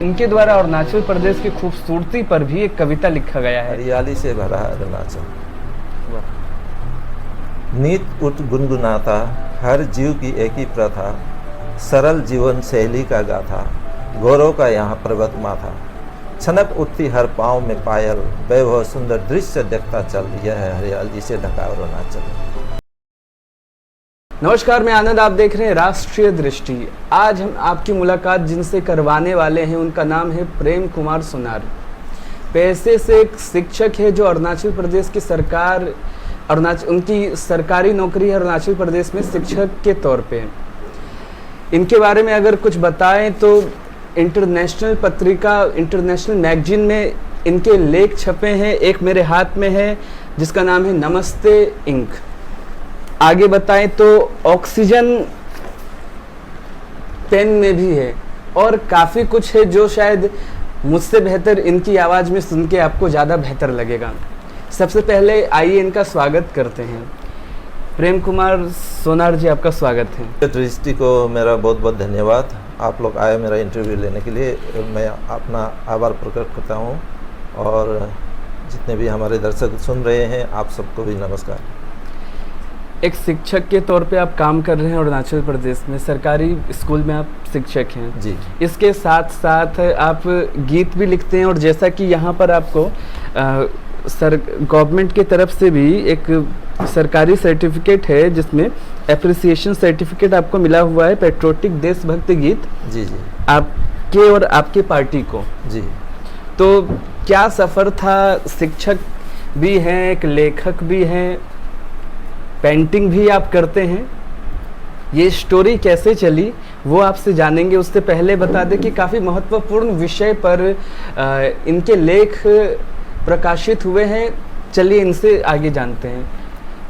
इनके द्वारा अरुणाचल प्रदेश की खूबसूरती पर भी एक कविता लिखा गया है। हरियाली से भरा अरुणाचल। नीत उठ गुनगुनाता, हर जीव की एक ही प्रथा, सरल जीवन शैली का गाथा, गौरव का यहाँ पर्वत माथा, छनक उठती हर पाँव में पायल, वैभव सुंदर दृश्य देखता चल, यह है हरियाली से ढका अरुणाचल। नमस्कार, मैं आनंद, आप देख रहे हैं राष्ट्रीय दृष्टि। आज हम आपकी मुलाकात जिनसे करवाने वाले हैं उनका नाम है प्रेम कुमार सोनार। पेशे से एक शिक्षक है जो अरुणाचल प्रदेश की सरकार उनकी सरकारी नौकरी है अरुणाचल प्रदेश में शिक्षक के तौर पे। इनके बारे में अगर कुछ बताएं तो इंटरनेशनल पत्रिका, इंटरनेशनल मैगजीन में इनके लेख छपे हैं। एक मेरे हाथ में है जिसका नाम है नमस्ते इंक। आगे बताएं तो ऑक्सीजन पेन में भी है और काफ़ी कुछ है जो शायद मुझसे बेहतर इनकी आवाज़ में सुन के आपको ज़्यादा बेहतर लगेगा। सबसे पहले आइए इनका स्वागत करते हैं। प्रेम कुमार सोनार जी, आपका स्वागत है। दृष्टि को मेरा बहुत बहुत धन्यवाद। आप लोग आए मेरा इंटरव्यू लेने के लिए, मैं अपना आभार प्रकट करता हूँ। और जितने भी हमारे दर्शक सुन रहे हैं, आप सबको भी नमस्कार। एक शिक्षक के तौर पे आप काम कर रहे हैं अरुणाचल प्रदेश में, सरकारी स्कूल में आप शिक्षक हैं जी। इसके साथ साथ आप गीत भी लिखते हैं और जैसा कि यहाँ पर आपको गवर्नमेंट की तरफ से भी एक सरकारी सर्टिफिकेट है जिसमें एप्रिसिएशन सर्टिफिकेट आपको मिला हुआ है, पैट्रियोटिक देशभक्ति गीत। जी जी। आपके और आपकी पार्टी को। जी। तो क्या सफ़र था? शिक्षक भी हैं, एक लेखक भी हैं, पेंटिंग भी आप करते हैं। ये स्टोरी कैसे चली वो आपसे जानेंगे। उससे पहले बता दें कि काफ़ी महत्वपूर्ण विषय पर इनके लेख प्रकाशित हुए हैं। चलिए इनसे आगे जानते हैं।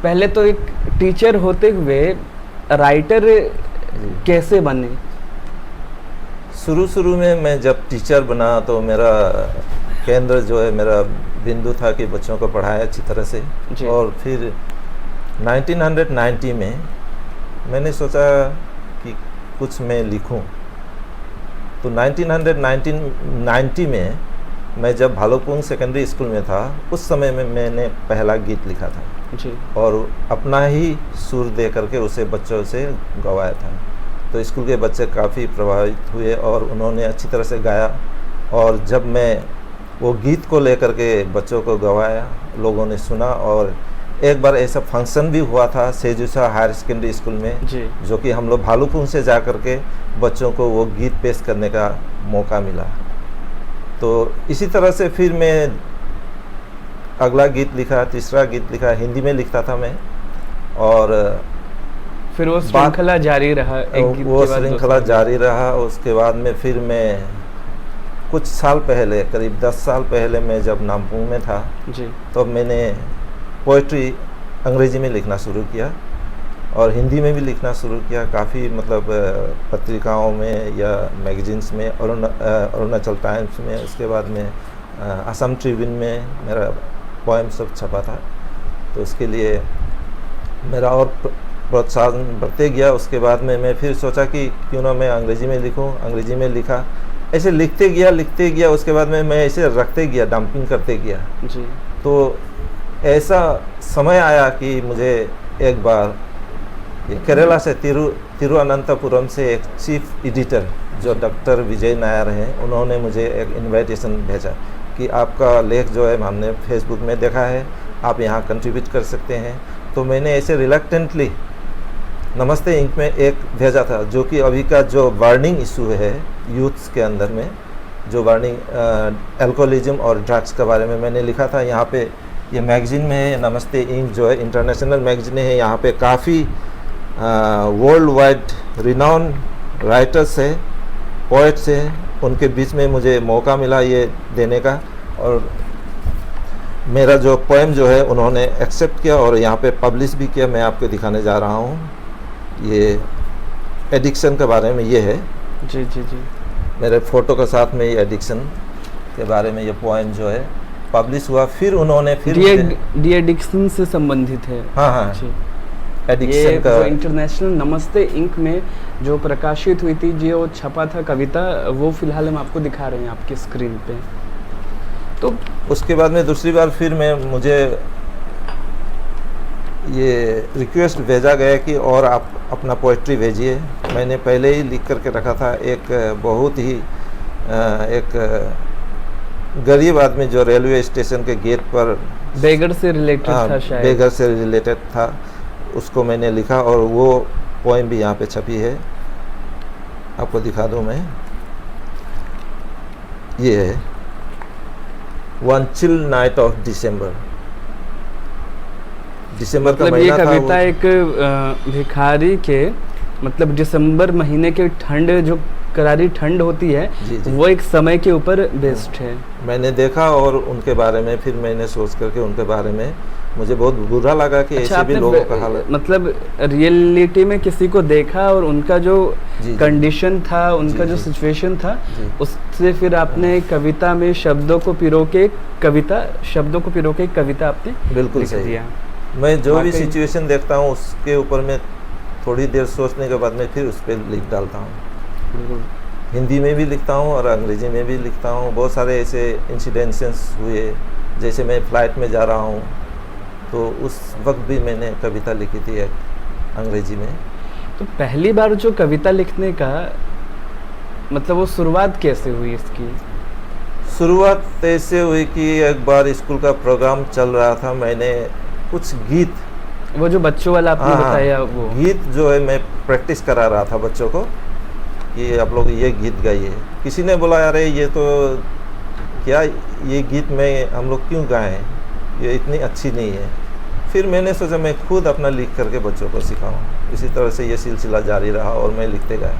पहले तो एक टीचर होते हुए राइटर कैसे बने? शुरू में मैं जब टीचर बना तो मेरा केंद्र जो है, मेरा बिंदु था कि बच्चों को पढ़ाएं अच्छी तरह से। और फिर 1990 में मैंने सोचा कि कुछ मैं लिखूं। तो 1990 में मैं जब भालुकपोंग सेकेंडरी स्कूल में था, उस समय में मैंने पहला गीत लिखा था जी। और अपना ही सुर दे करके उसे बच्चों से गवाया था। तो स्कूल के बच्चे काफ़ी प्रभावित हुए और उन्होंने अच्छी तरह से गाया। और जब मैं वो गीत को लेकर के बच्चों को गवाया, लोगों ने सुना। और एक बार ऐसा फंक्शन भी हुआ था सेजुसा हायर सेकेंडरी स्कूल में जी। जो कि हम लोग भालुकपोंग से जा कर के बच्चों को वो गीत पेश करने का मौका मिला। तो इसी तरह से फिर मैं अगला गीत लिखा, तीसरा गीत लिखा, हिंदी में लिखता था मैं। और फिर वो श्रृंखला जारी रहा, वो श्रृंखला जारी रहा। उसके बाद में फिर मैं कुछ साल पहले, करीब 10 साल पहले, मैं जब नामपुंग में था जी, तो मैंने पोइट्री अंग्रेजी में लिखना शुरू किया और हिंदी में भी लिखना शुरू किया। काफ़ी मतलब पत्रिकाओं में या मैगजीन्स में, अरुणाचल टाइम्स में, उसके बाद में असम ट्रिब्यून में मेरा पोएम सब छपा था। तो उसके लिए मेरा और प्रोत्साहन बढ़ते गया। उसके बाद में मैं फिर सोचा कि क्यों ना मैं अंग्रेजी में लिखूं। अंग्रेजी में लिखा, ऐसे लिखते गया। उसके बाद में मैं ऐसे रखते गया, डंपिंग करते गया जी। तो ऐसा समय आया कि मुझे एक बार केरला से तिरुअनंतपुरम से एक चीफ एडिटर जो डॉक्टर विजय नायर हैं, उन्होंने मुझे एक इनविटेशन भेजा कि आपका लेख जो है हमने फेसबुक में देखा है, आप यहाँ कंट्रीब्यूट कर सकते हैं। तो मैंने ऐसे रिलक्टेंटली नमस्ते इंक में एक भेजा था, जो कि अभी का जो वार्निंग इशू है यूथ्स के अंदर में, जो वार्निंग अल्कोहलिज्म और ड्रग्स के बारे में मैंने लिखा था। यहाँ पे ये मैगजीन में है, नमस्ते इंक जो है इंटरनेशनल मैगजीन है। यहाँ पे काफ़ी वर्ल्ड वाइड रिनाउन राइटर्स है, पोइट्स है, उनके बीच में मुझे मौका मिला ये देने का। और मेरा जो पोएम जो है उन्होंने एक्सेप्ट किया और यहाँ पे पब्लिश भी किया। मैं आपको दिखाने जा रहा हूँ। ये एडिक्शन के बारे में ये है जी जी जी। मेरे फ़ोटो के साथ में ये एडिक्शन के बारे में ये पोएम जो है पब्लिश हुआ। फिर उन्होंने फिर डी एडिक्शन से संबंधित है। हाँ हाँ जी। एडिक्शन का जो इंटरनेशनल नमस्ते इंक में जो प्रकाशित हुई थी, जो छपा था कविता, वो फिलहाल हम आपको दिखा रहे हैं आपकी स्क्रीन पे। तो उसके बाद में दूसरी बार फिर मुझे ये रिक्वेस्ट भेजा गया कि और आप अपना पोइट्री भेजिए। मैंने पहले ही लिख करके रखा था। एक बहुत ही एक गरीब आदमी जो रेलवे स्टेशन के गेट पर बेगर से रिलेटेड था शायद। बेगर से रिलेटेड था, उसको मैंने लिखा और वो पोएम भी यहाँ पे छपी है, आपको दिखा दूँ मैं। ये है one chill night of December. दिसंबर का महीना था। ये कविता एक भिखारी के मतलब दिसंबर महीने के ठंड, जो करारी ठंड होती है, वो एक समय के ऊपर बेस्ड है। मैंने देखा और उनके बारे में फिर मैंने सोच करके उनके बारे में मुझे बहुत बुरा लगा कि ऐसे भी लोगों का हाल है। मतलब रियलिटी में किसी को देखा और उनका जो कंडीशन था, उनका जो सिचुएशन था, उससे फिर आपने कविता में शब्दों को पिरो के कविता आपने बिल्कुल सही दिया। मैं जो भी सिचुएशन देखता हूँ उसके ऊपर मैं थोड़ी देर सोचने के बाद में फिर उस पर लिख डालता हूँ। हिंदी में भी लिखता हूँ और अंग्रेजी में भी लिखता हूँ। बहुत सारे ऐसे इंसिडेंसेस हुए, जैसे मैं फ़्लाइट में जा रहा हूँ तो उस वक्त भी मैंने कविता लिखी थी एक अंग्रेजी में। तो पहली बार जो कविता लिखने का मतलब वो शुरुआत कैसे हुई इसकी? शुरुआत ऐसे हुई कि एक बार स्कूल का प्रोग्राम चल रहा था, मैंने कुछ गीत, वो जो बच्चों वाला आपने बताया, वो गीत जो है मैं प्रैक्टिस करा रहा था बच्चों को कि आप लोग ये गीत गाइए। किसी ने बोला अरे ये तो क्या, ये गीत में हम लोग क्यों गाएं, ये इतनी अच्छी नहीं है। फिर मैंने सोचा मैं खुद अपना लिख करके बच्चों को सिखाऊं। इसी तरह से ये सिलसिला जारी रहा और मैं लिखते गया।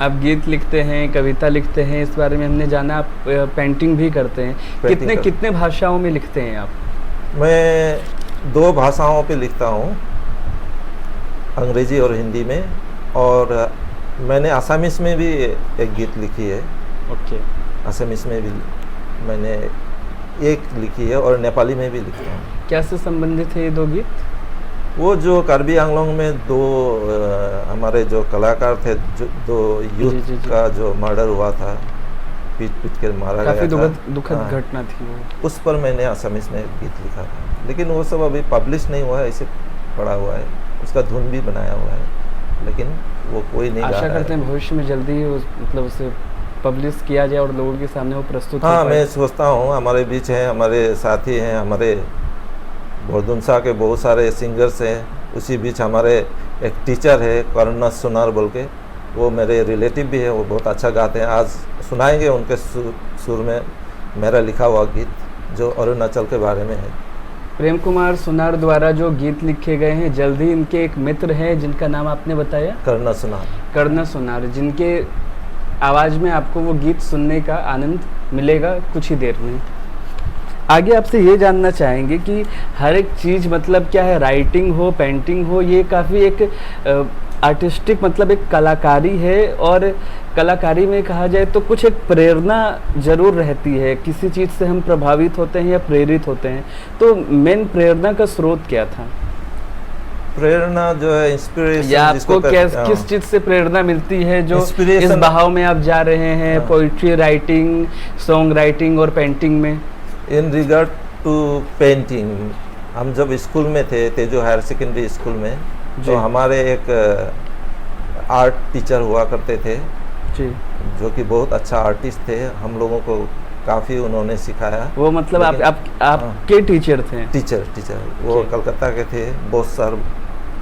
आप गीत लिखते हैं, कविता लिखते हैं, इस बारे में हमने जाना। आप पेंटिंग भी करते हैं। कितने भाषाओं में लिखते हैं आप? मैं 2 भाषाओं पे लिखता हूँ, अंग्रेजी और हिंदी में। और मैंने आसामीस में भी एक गीत लिखी है। ओके। आसामीस में भी मैंने एक लिखी है और नेपाली में भी लिखता हूँ। क्या से संबंधित है ये 2 गीत? वो जो कार्बी आंगलोंग में 2 हमारे जो कलाकार थे, जो 2 यूथ का जो मर्डर हुआ था, पीट के मारा गया था, काफ़ी दुखद घटना थी वो। उस पर मैंने आसामीस में गीत लिखा था, लेकिन वो सब अभी पब्लिश नहीं हुआ है, ऐसे पड़ा हुआ है। उसका धुन भी बनाया हुआ है, लेकिन वो कोई नहीं गा रहा है। आशा करते हैं भविष्य में जल्दी मतलब उसे पब्लिश किया जाए और लोगों के सामने वो प्रस्तुत हो। हाँ, मैं सोचता हूँ हमारे बीच हैं, हमारे साथी हैं, हमारे भोरदुनसा के बहुत सारे सिंगर्स हैं। उसी बीच हमारे एक टीचर है कर्नस सोनार बोल के, वो मेरे रिलेटिव भी है, वो बहुत अच्छा गाते हैं। आज सुनाएंगे उनके सुर में मेरा लिखा हुआ गीत जो अरुणाचल के बारे में है। प्रेम कुमार सोनार द्वारा जो गीत लिखे गए हैं, जल्दी इनके एक मित्र हैं जिनका नाम आपने बताया, कर्नस सोनार, जिनके आवाज़ में आपको वो गीत सुनने का आनंद मिलेगा कुछ ही देर में। आगे आपसे ये जानना चाहेंगे कि हर एक चीज़ मतलब क्या है, राइटिंग हो, पेंटिंग हो, ये काफ़ी एक आर्टिस्टिक मतलब एक कलाकारी है। और कलाकारी में कहा जाए तो कुछ एक प्रेरणा ज़रूर रहती है, किसी चीज़ से हम प्रभावित होते हैं या प्रेरित होते हैं। तो मेन प्रेरणा का स्रोत क्या था? प्रेरणा जो है इंस्पिरेशन, या आपको किस चीज़ से प्रेरणा मिलती है जो इस बहाव में आप जा रहे हैं, पोइट्री राइटिंग, सॉन्ग राइटिंग और पेंटिंग में? इन रिगार्ड टू पेंटिंग, हम जब स्कूल में थे, तेजो हायर सेकेंडरी स्कूल में, तो हमारे एक आर्ट टीचर हुआ करते थे जी, जो कि बहुत अच्छा आर्टिस्ट थे। हम लोगों को काफ़ी उन्होंने सिखाया। वो मतलब आपके टीचर थे? टीचर वो कलकत्ता के थे, बोस सर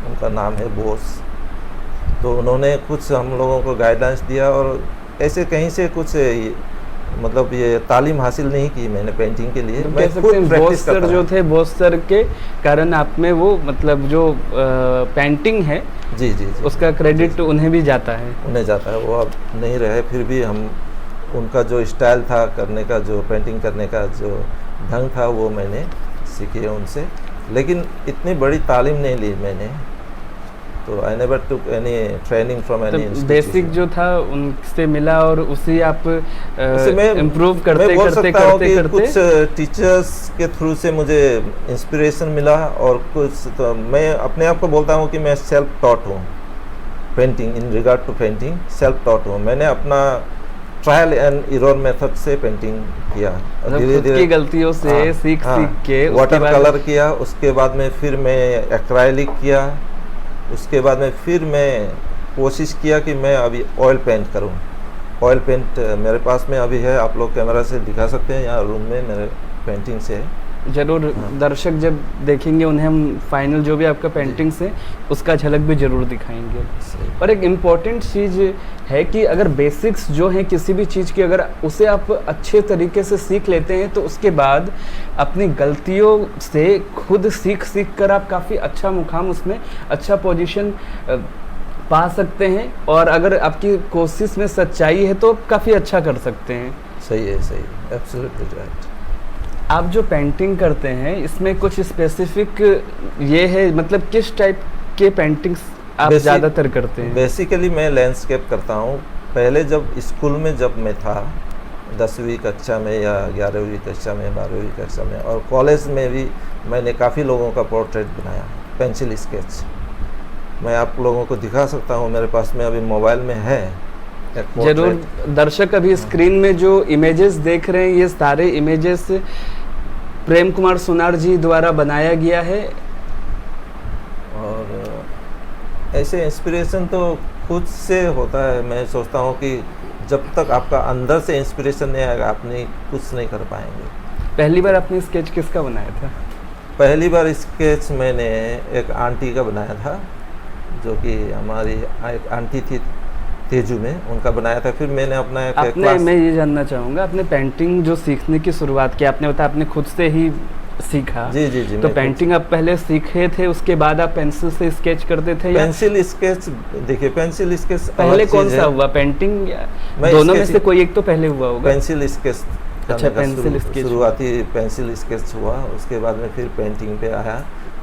उनका नाम है, बोस। तो उन्होंने कुछ हम लोगों को गाइडेंस दिया और ऐसे कहीं से कुछ मतलब ये तालीम हासिल नहीं की मैंने पेंटिंग के लिए। मैं खुद प्रैक्टिस करता था। जो थे बोस सर के कारण आप में वो मतलब जो पेंटिंग है जी, उसका क्रेडिट उन्हें भी जाता है। उन्हें जाता है, वो अब नहीं रहे। फिर भी हम उनका जो स्टाइल था करने का, जो पेंटिंग करने का जो ढंग था, वो मैंने सीखी है उनसे। लेकिन इतनी बड़ी तालीम नहीं ली मैंने। तो I never took any training from any institution. Basic जो था उनसे मिला और उसी आप इम्प्रूव करते करते कुछ टीचर्स के थ्रू से मुझे इंस्पिरेशन मिला, और कुछ तो मैं अपने आप को बोलता हूँ कि मैं सेल्फ टॉट हूँ painting, in regard to painting self taught हूँ। मैंने अपना ट्रायल एंड एरर मेथड से पेंटिंग किया, धीरे धीरे गलतियों से सीख के वाटर कलर किया, उसके बाद में फिर मैं एक्राइलिक किया, उसके बाद में फिर मैं कोशिश किया कि मैं अभी ऑयल पेंट करूं। ऑयल पेंट मेरे पास में अभी है, आप लोग कैमरा से दिखा सकते हैं, यहाँ रूम में मेरे पेंटिंग से है। जरूर दर्शक जब देखेंगे उन्हें हम फाइनल जो भी आपका पेंटिंग्स है उसका झलक भी जरूर दिखाएंगे। और एक इम्पॉर्टेंट चीज़ है कि अगर बेसिक्स जो हैं किसी भी चीज़ की, अगर उसे आप अच्छे तरीके से सीख लेते हैं तो उसके बाद अपनी गलतियों से खुद सीख कर आप काफ़ी अच्छा मुकाम, उसमें अच्छा पोजीशन पा सकते हैं, और अगर आपकी कोशिश में सच्चाई है तो काफ़ी अच्छा कर सकते हैं। सही है, सही, एब्सोल्युटली राइट। आप जो पेंटिंग करते हैं इसमें कुछ स्पेसिफिक ये है, मतलब किस टाइप के पेंटिंग्स आप ज़्यादातर करते हैं? बेसिकली मैं लैंडस्केप करता हूँ। पहले जब स्कूल में जब मैं था 10वीं कक्षा में या 11वीं कक्षा में, 12वीं कक्षा में, और कॉलेज में भी मैंने काफ़ी लोगों का पोर्ट्रेट बनाया, पेंसिल स्केच। मैं आप लोगों को दिखा सकता हूँ, मेरे पास में अभी मोबाइल में है। जरूर दर्शक अभी स्क्रीन में जो इमेजेस देख रहे हैं ये सारे इमेजेस प्रेम कुमार सुनार जी द्वारा बनाया गया है। और ऐसे इंस्पिरेशन तो खुद से होता है। मैं सोचता हूँ कि जब तक आपका अंदर से इंस्पिरेशन नहीं आएगा आप नहीं कुछ नहीं कर पाएंगे। पहली बार आपने स्केच किसका बनाया था? पहली बार स्केच मैंने एक आंटी का बनाया था, जो कि हमारी एक आंटी थी तेजू में, उनका बनाया था। फिर मैंने अपना मैं ये जानना चाहूँगा, आपने पेंटिंग जो सीखने की शुरुआत की, आपने बताया आपने खुद से ही सीखा। जी जी जी। तो पेंटिंग आप पहले सीखे थे, उसके बाद आप पेंसिल से स्केच करते थे? पेंसिल स्केच, देखिए पेंसिल स्केच पहले कौन सा हुआ, पेंटिंग या दोनों में से कोई एक तो पहले हुआ होगा? Pencil sketch. अच्छा, पेंसिल स्केच शुरुआती पेंसिल स्केच हुआ, उसके बाद में फिर पेंटिंग पे आया।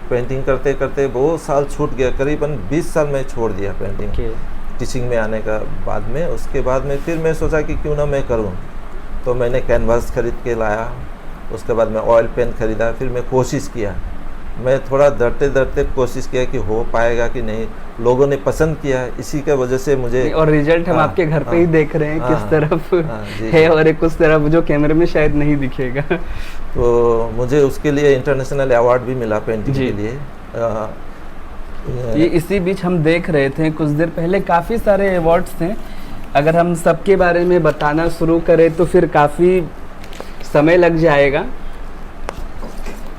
पेंटिंग करते करते बहुत साल छूट गया, करीबन 20 साल में छोड़ दिया पेंटिंग टीचिंग में आने का बाद में। उसके बाद में फिर मैं सोचा कि क्यों ना मैं करूं, तो मैंने कैनवास खरीद के लाया, उसके बाद मैं ऑयल पेन खरीदा। फिर मैं कोशिश किया, मैं थोड़ा डरते कोशिश किया कि हो पाएगा कि नहीं। लोगों ने पसंद किया, इसी के वजह से मुझे, और रिजल्ट हम आपके घर पे ही देख रहे हैं किस तरफ है, और एक उस तरफ जो कैमरे में शायद नहीं दिखेगा। तो मुझे उसके लिए इंटरनेशनल अवार्ड भी मिला पेंटिंग के लिए। ये इसी बीच हम देख रहे थे कुछ देर पहले काफ़ी सारे अवार्ड्स थे। अगर हम सबके बारे में बताना शुरू करें तो फिर काफ़ी समय लग जाएगा।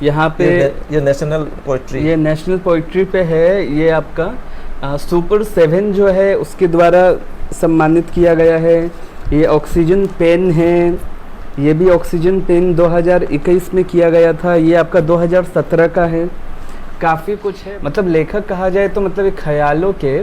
यहाँ पे ये नेशनल पोइट्री पे है। ये आपका सुपर 7 जो है उसके द्वारा सम्मानित किया गया है। ये ऑक्सीजन पेन है, ये भी ऑक्सीजन पेन 2021 में किया गया था। ये आपका 2017 का है। काफ़ी कुछ है, मतलब लेखक कहा जाए तो मतलब एक ख्यालों के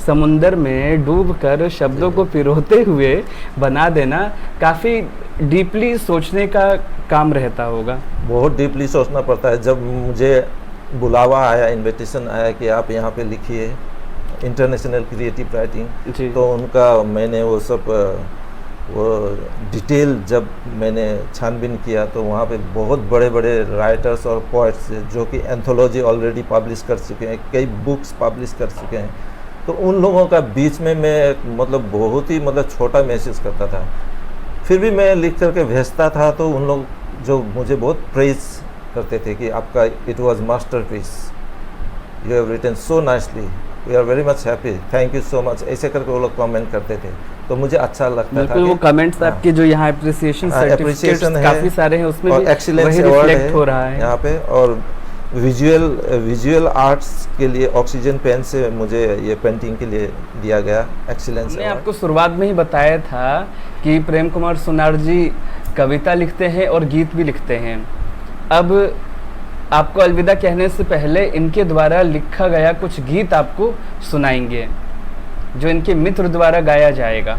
समुंदर में डूबकर शब्दों को पिरोते हुए बना देना काफ़ी डीपली सोचने का काम रहता होगा। बहुत डीपली सोचना पड़ता है। जब मुझे बुलावा आया, इनविटेशन आया कि आप यहाँ पे लिखिए इंटरनेशनल क्रिएटिव राइटिंग, तो उनका मैंने वो सब वो डिटेल जब मैंने छानबीन किया तो वहाँ पे बहुत बड़े बड़े राइटर्स और पोइट्स जो कि एंथोलॉजी ऑलरेडी पब्लिश कर चुके हैं, कई बुक्स पब्लिश कर चुके हैं, तो उन लोगों का बीच में मैं मतलब बहुत ही मतलब छोटा महसूस करता था। फिर भी मैं लिख करके भेजता था तो उन लोग जो मुझे बहुत प्रेज करते थे कि आपका it was masterpiece, you have written so nicely, we are very much happy, thank you so much, ऐसे करके वो लोग कमेंट करते थे। तो मुझे अच्छा लगता था। वो कमेंट्स आपके जो यहाँ अप्रिसिएशन सर्टिफिकेट्स काफ़ी सारे हैं, उसमें भी एक्सीलेंस रिफ्लेक्ट हो रहा है यहाँ पे। और विजुअल आर्ट्स के लिए ऑक्सीजन पेन से मुझे ये पेंटिंग के लिए दिया गया एक्सीलेंस। मैंने आपको शुरुआत में ही बताया था कि प्रेम कुमार सुनार जी कविता लिखते हैं और गीत भी लिखते हैं। अब आपको अलविदा कहने से पहले इनके द्वारा लिखा गया कुछ गीत आपको सुनाएंगे जो इनके मित्र द्वारा गाया जाएगा।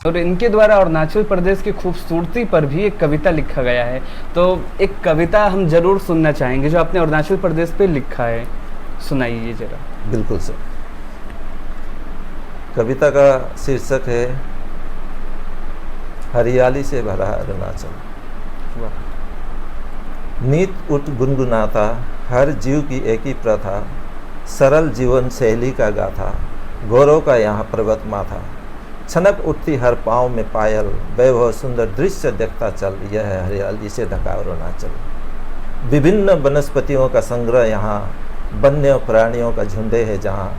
और इनके द्वारा अरुणाचल प्रदेश की खूबसूरती पर भी एक कविता लिखा गया है, तो एक कविता हम जरूर सुनना चाहेंगे जो आपने अरुणाचल प्रदेश पे लिखा है, सुनाइए जरा। बिल्कुल सर। कविता का शीर्षक है हरियाली से भरा अरुणाचल। नीत उठ गुनगुनाता हर जीव की एक ही प्रथा, सरल जीवन शैली का गाथा, गौरव का यहाँ पर्वत माथा, छनक उठती हर पाँव में पायल, वैभव सुंदर दृश्य देखता चल, यह है हरियाली से ढका अरुणाचल। विभिन्न वनस्पतियों का संग्रह यहाँ, वन्य प्राणियों का झुंडे है जहाँ,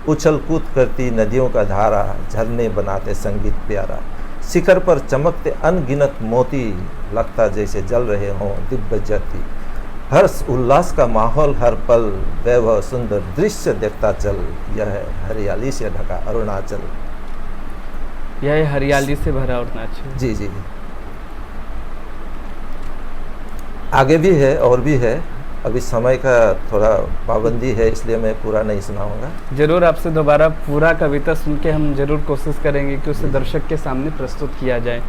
उछल कूद करती नदियों का धारा, झरने बनाते संगीत प्यारा, शिखर पर चमकते अनगिनत मोती, लगता जैसे जल रहे हों दिव्य ज्योति, हर्ष उल्लास का माहौल हर पल, वैभव सुंदर दृश्य देखता चल, यह है हरियाली से ढका अरुणाचल। यह हरियाली से भरा अरुणाचल। जी जी, आगे भी है और भी है, अभी समय का थोड़ा पाबंदी है इसलिए मैं पूरा नहीं सुनाऊंगा। जरूर आपसे दोबारा पूरा कविता सुन के हम जरूर कोशिश करेंगे कि उसे दर्शक के सामने प्रस्तुत किया जाए।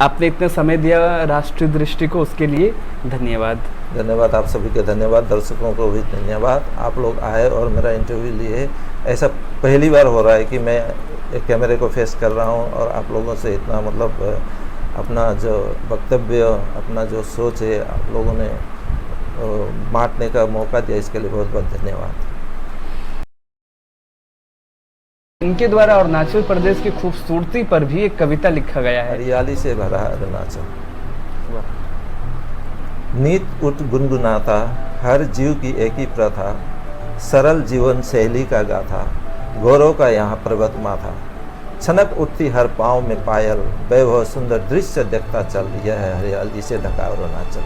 आपने इतना समय दिया राष्ट्रीय दृष्टि को, उसके लिए धन्यवाद। धन्यवाद, आप सभी के धन्यवाद, दर्शकों को भी धन्यवाद। आप लोग आए और मेरा इंटरव्यू लिए, ऐसा पहली बार हो रहा है कि मैं एक कैमरे को फेस कर रहा हूँ और आप लोगों से इतना मतलब अपना जो वक्तव्य, अपना जो सोच है आप लोगों ने बांटने का मौका दिया, इसके लिए बहुत बहुत धन्यवाद। इनके द्वारा अरुणाचल प्रदेश की खूबसूरती पर भी एक कविता लिखा गया है, हरियाली से भरा अरुणाचल। नीत उठ गुनगुनाता हर जीव की एक ही प्रथा, सरल जीवन शैली का गाथा, गौरव का यहाँ पर्वत माथा, छनक उठती हर पाँव में पायल, वैभव सुंदर दृश्य देखता चल, यह है हरियाली से ढका अरुणाचल।